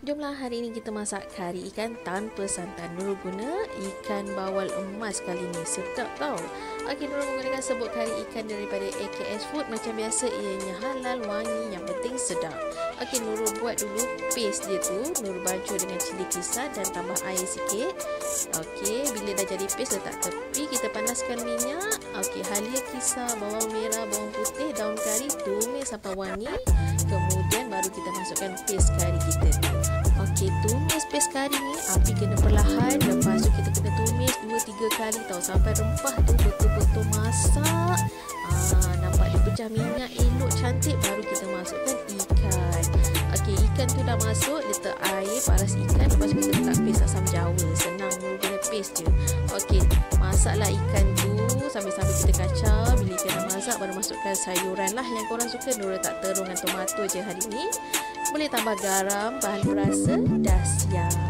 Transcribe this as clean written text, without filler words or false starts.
Jomlah hari ini kita masak kari ikan tanpa santan. Nurul guna ikan bawal emas kali ni. Sedap tau. Okey, Nurul menggunakan serbuk kari ikan daripada AKS Food. Macam biasa ianya halal, wangi, yang penting sedap. Okey, Nurul buat dulu paste dia tu. Nurul bacur dengan cili kisar dan tambah air sikit. Okey, bila dah jadi paste letak tepi. Kita panaskan minyak. Okey, halia kisar, bawang merah, bawang putih, daun kari, tumis sampai wangi. Kemudian baru kita masukkan paste kari kita tu. Okey, tumis paste kari ni api kena perlahan. Lepas tu kita kena tumis 2-3 kali tau, sampai rempah tu betul-betul masak. Nampak dia pecah minyak elok cantik. Baru kita masukkan ikan. Okey, ikan tu dah masuk. Letak air, paras ikan. Lepas tu kita letak paste asam jawa. Senang guna paste je. Okey, masaklah ikan tu sambil-sambil kita kacau. Bila ikan dah masak, baru masukkan sayuran lah yang korang suka. Nurul tak terung dengan tomato je hari ni. Boleh tambah garam, bahan perasa, dah siap.